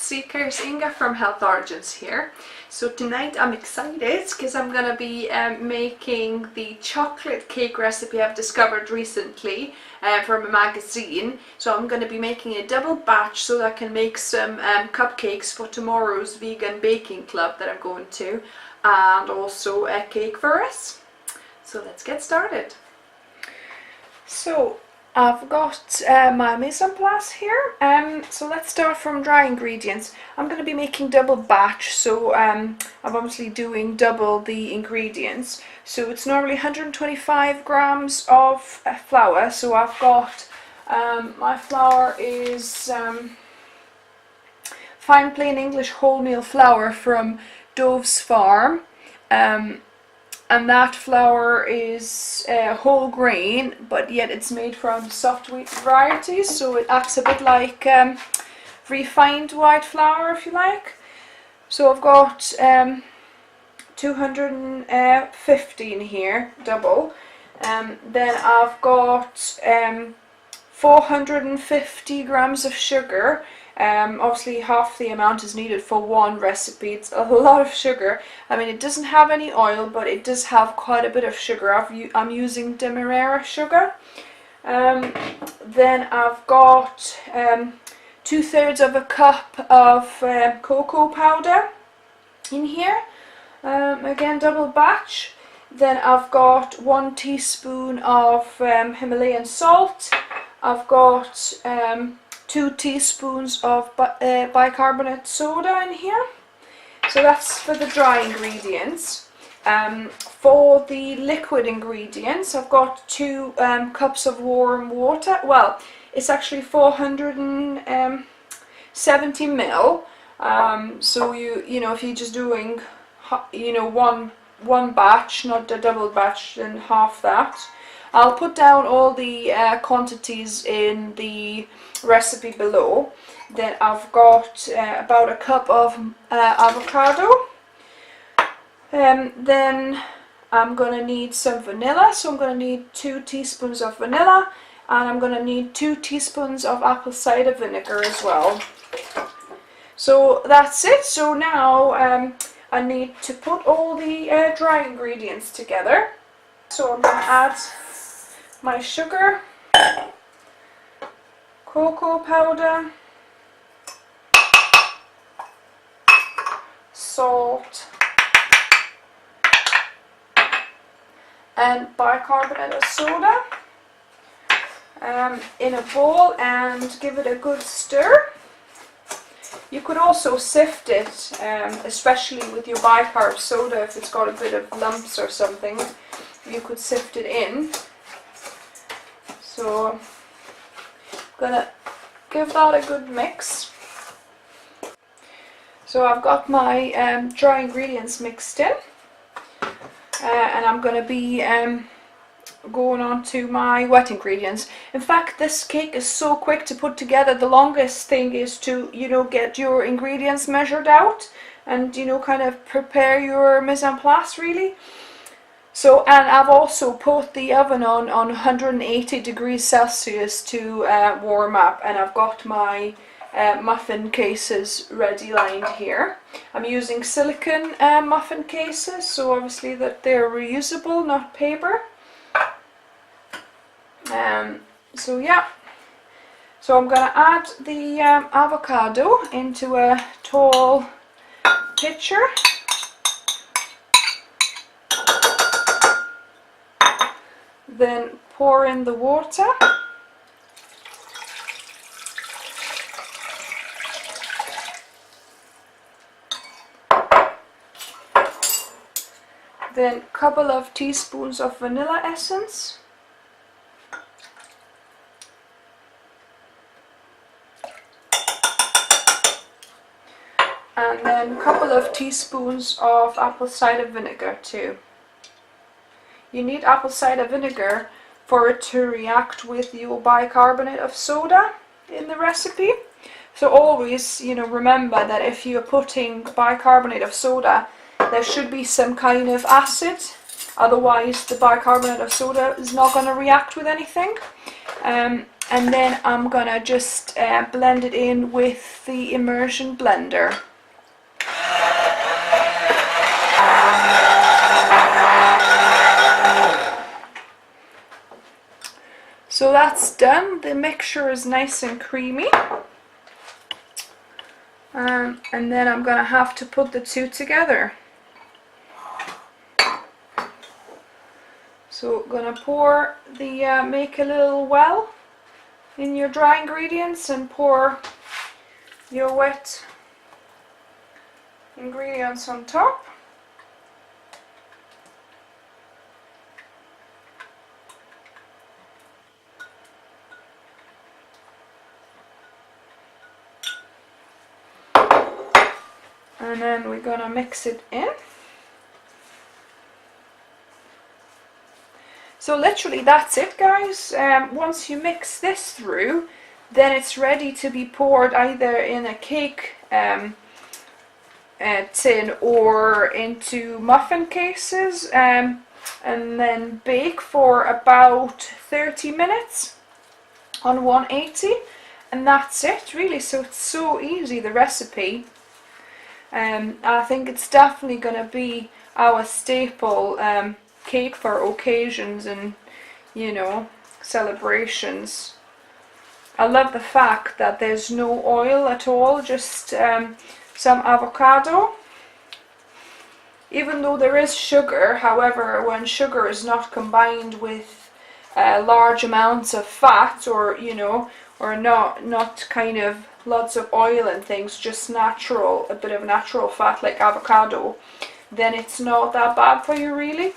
Seekers, Inga from Health Origins here. So tonight I'm excited because I'm going to be making the chocolate cake recipe I've discovered recently from a magazine. So I'm going to be making a double batch so that I can make some cupcakes for tomorrow's vegan baking club that I'm going to, and also a cake for us. So let's get started. So I've got my mise en place here, so let's start from dry ingredients. I'm going to be making double batch, so I'm obviously doing double the ingredients. So it's normally 125 grams of flour, so I've got, my flour is fine plain English wholemeal flour from Dove's Farm. And that flour is whole grain, but yet it's made from soft wheat varieties, so it acts a bit like refined white flour, if you like. So I've got 215 here, double. Then I've got 450 grams of sugar. Obviously half the amount is needed for one recipe. It's a lot of sugar. I mean, it doesn't have any oil, but it does have quite a bit of sugar. I'm using demerara sugar. Then I've got 2/3 of a cup of cocoa powder in here. Again, double batch. Then I've got 1 teaspoon of Himalayan salt. I've got 2 teaspoons of bicarbonate soda in here. So that's for the dry ingredients. For the liquid ingredients, I've got 2 cups of warm water. Well, it's actually 470 ml. So you know, if you're just doing one batch, not a double batch, then half that. I'll put down all the quantities in the recipe below. Then I've got about a cup of avocado. Then I'm going to need some vanilla, so I'm going to need 2 teaspoons of vanilla, and I'm going to need 2 teaspoons of apple cider vinegar as well. So that's it. So now I need to put all the dry ingredients together. So I'm going to add my sugar, cocoa powder, salt, and bicarbonate of soda in a bowl, and give it a good stir. You could also sift it, especially with your bicarb soda if it's got a bit of lumps or something. You could sift it in. So I'm gonna give that a good mix. So I've got my dry ingredients mixed in, and I'm gonna be going on to my wet ingredients. In fact, this cake is so quick to put together. The longest thing is to, get your ingredients measured out and, kind of prepare your mise en place, really. So, and I've also put the oven on 180 degrees Celsius to warm up, and I've got my muffin cases ready lined here. I'm using silicone muffin cases, so obviously that they're reusable, not paper. So yeah, so I'm going to add the avocado into a tall pitcher. Then pour in the water. Then a couple of teaspoons of vanilla essence. And then a couple of teaspoons of apple cider vinegar too. You need apple cider vinegar for it to react with your bicarbonate of soda in the recipe. So always, remember that if you're putting bicarbonate of soda, there should be some kind of acid. Otherwise, the bicarbonate of soda is not going to react with anything. And then I'm gonna just blend it in with the immersion blender. So that's done. The mixture is nice and creamy. And then I'm gonna have to put the two together. So I'm gonna pour the, make a little well in your dry ingredients and pour your wet ingredients on top. And then we're gonna mix it in. So literally that's it, guys. Once you mix this through, then it's ready to be poured either in a cake tin or into muffin cases, and then bake for about 30 minutes on 180, and that's it really. So it's so easy, the recipe. I think it's definitely going to be our staple cake for occasions and, you know, celebrations. I love the fact that there's no oil at all, just some avocado. Even though there is sugar, however, when sugar is not combined with large amounts of fat, or, you know, or not kind of lots of oil and things, just natural, a bit of natural fat like avocado, then it's not that bad for you really.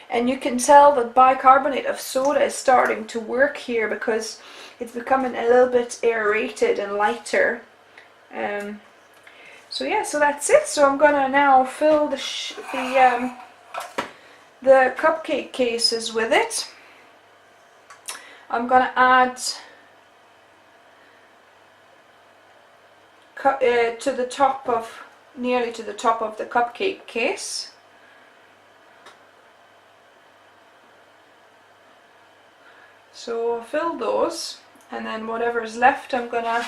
And you can tell that bicarbonate of soda is starting to work here because it's becoming a little bit aerated and lighter. So yeah, so that's it. So I'm gonna now fill the cupcake cases with it. I'm gonna add to the top of, nearly to the top of the cupcake case. So I'll fill those, and then whatever is left I'm gonna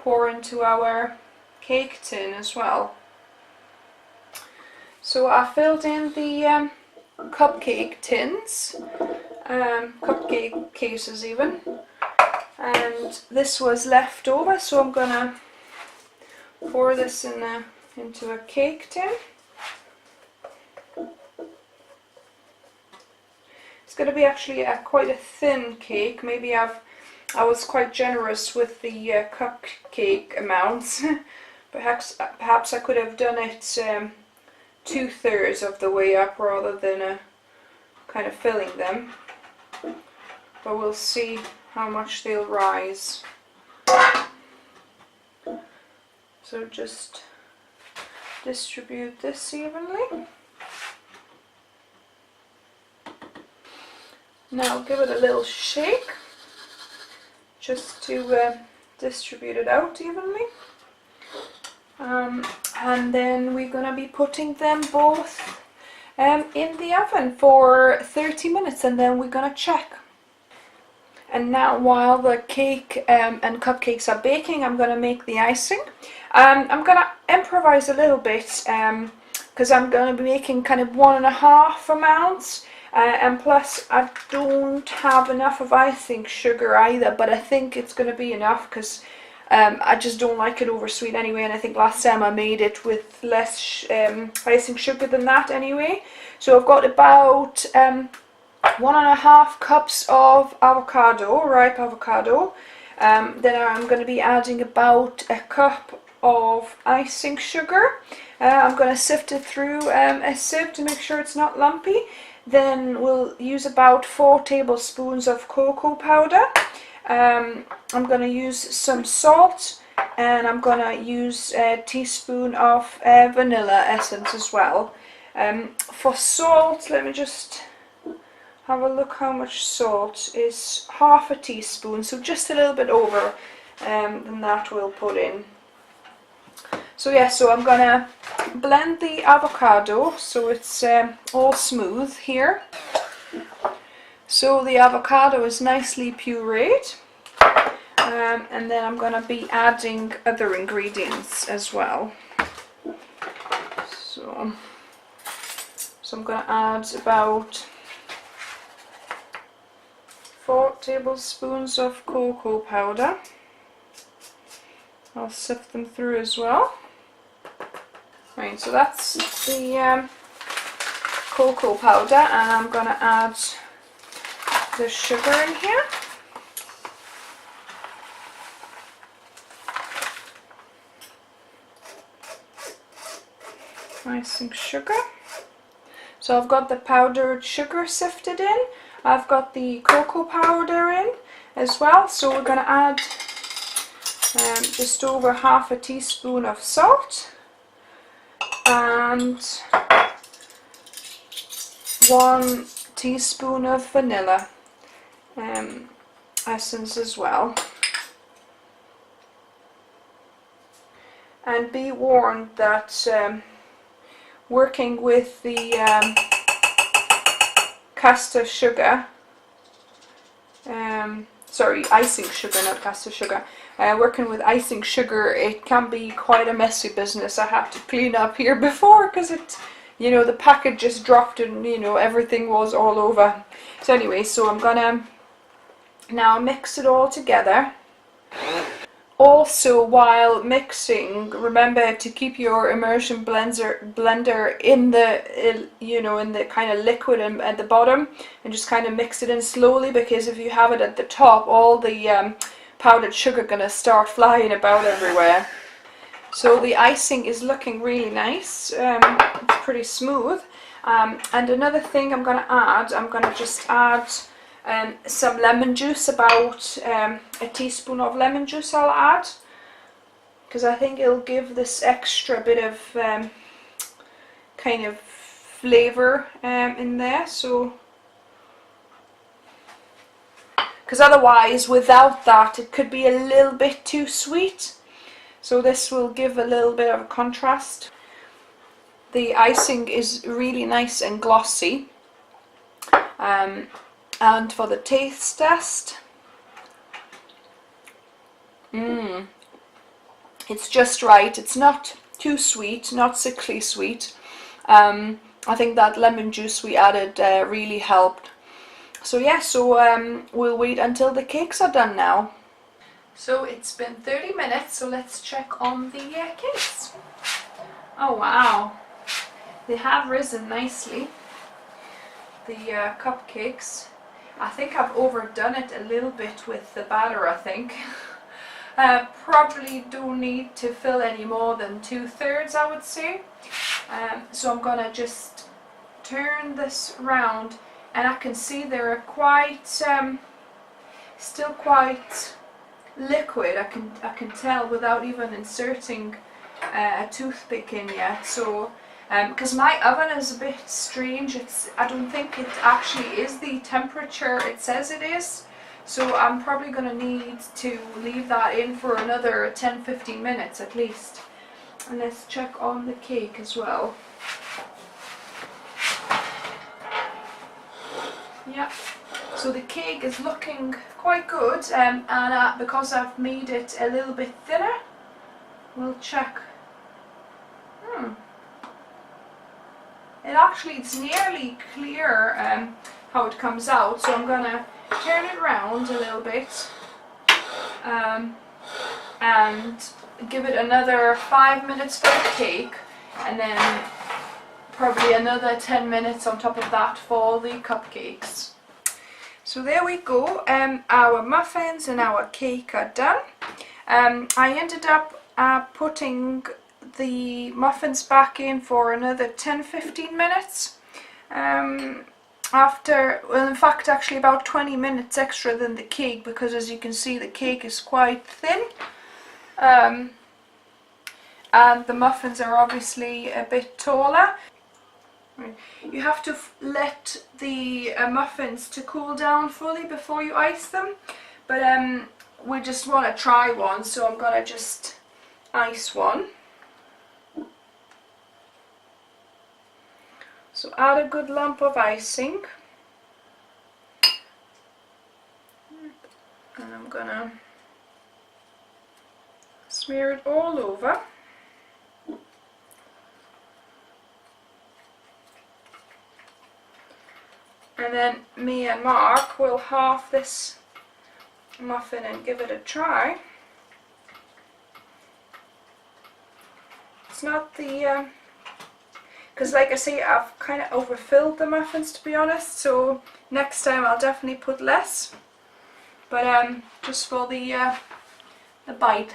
pour into our cake tin as well. So I filled in the cupcake tins, cupcake cases even, and this was left over, so I'm gonna pour this into a cake tin. It's going to be actually quite a thin cake. Maybe I was quite generous with the cupcake amounts. Perhaps I could have done it 2/3 of the way up rather than kind of filling them. But we'll see how much they'll rise. So just distribute this evenly. Now give it a little shake just to distribute it out evenly. And then we're going to be putting them both in the oven for 30 minutes, and then we're going to check. And now while the cake and cupcakes are baking, I'm going to make the icing. I'm going to improvise a little bit because I'm going to be making kind of 1.5 amounts. And plus I don't have enough of icing sugar either, but I think it's going to be enough because I just don't like it over sweet anyway, and I think last time I made it with less icing sugar than that anyway. So I've got about 1.5 cups of avocado, ripe avocado. Then I'm going to be adding about 1 cup of icing sugar. I'm going to sift it through a sieve to make sure it's not lumpy. Then we'll use about 4 tablespoons of cocoa powder. I'm going to use some salt, and I'm going to use a teaspoon of vanilla essence as well. For salt, let me just have a look how much salt is. 1/2 teaspoon, so just a little bit over than that we'll put in. So yeah, so I'm gonna blend the avocado so it's all smooth here. So the avocado is nicely pureed, and then I'm going to be adding other ingredients as well. So I'm going to add about 4 tablespoons of cocoa powder. I'll sift them through as well. Right, so that's the cocoa powder, and I'm going to add the sugar in here. Icing sugar. So I've got the powdered sugar sifted in. I've got the cocoa powder in as well. So we're going to add just over half a teaspoon of salt and 1 teaspoon of vanilla essence as well. And be warned that working with the caster sugar, sorry, icing sugar, not caster sugar. Working with icing sugar, it can be quite a messy business. I had to clean up here before because it, you know, the packet just dropped and, you know, everything was all over. So anyway, so I'm gonna now mix it all together. Also, while mixing, remember to keep your immersion blender in the, you know, in the kind of liquid at the bottom, and just kind of mix it in slowly, because if you have it at the top, all the powdered sugar gonna start flying about everywhere. So the icing is looking really nice. It's pretty smooth. And another thing I'm gonna add, I'm gonna just add some lemon juice, about a teaspoon of lemon juice I'll add, because I think it'll give this extra bit of kind of flavour in there. So, because otherwise without that it could be a little bit too sweet, so this will give a little bit of a contrast. The icing is really nice and glossy. And for the taste test, it's just right. It's not too sweet, not sickly sweet. I think that lemon juice we added really helped. So yeah, so we'll wait until the cakes are done now. So it's been 30 minutes, so let's check on the cakes. Oh wow, they have risen nicely, the cupcakes. I think I've overdone it a little bit with the batter, I think. Probably don't need to fill any more than 2/3, I would say. So I'm gonna just turn this round, and I can see they're quite, still quite liquid. I can tell without even inserting a toothpick in yet. So because my oven is a bit strange, I don't think it actually is the temperature it says it is, so I'm probably going to need to leave that in for another 10-15 minutes at least. And let's check on the cake as well. Yeah, so the cake is looking quite good, and because I've made it a little bit thinner, we'll check. It's nearly clear how it comes out, so I'm gonna turn it around a little bit and give it another 5 minutes for the cake, and then probably another 10 minutes on top of that for the cupcakes. So there we go, our muffins and our cake are done. I ended up putting the muffins back in for another 10-15 minutes after, well, in fact actually about 20 minutes extra than the cake, because as you can see the cake is quite thin, and the muffins are obviously a bit taller. You have to let the muffins to cool down fully before you ice them, but we just want to try one, so I'm gonna just ice one. So add a good lump of icing, Smear it all over. And then me and Mark will halve this muffin and give it a try. It's not the, because like I say, I've kind of overfilled the muffins, to be honest, so next time I'll definitely put less. But just for the bite.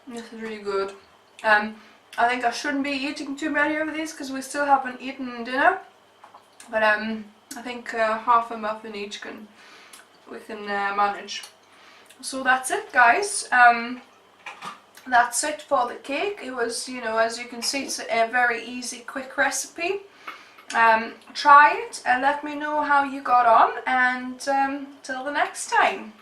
This is really good. I think I shouldn't be eating too many of these because we still haven't eaten dinner. But I think half a muffin each we can manage. So that's it, guys. That's it for the cake. It was, you know, as you can see, it's a very easy, quick recipe. Try it and let me know how you got on, and till the next time.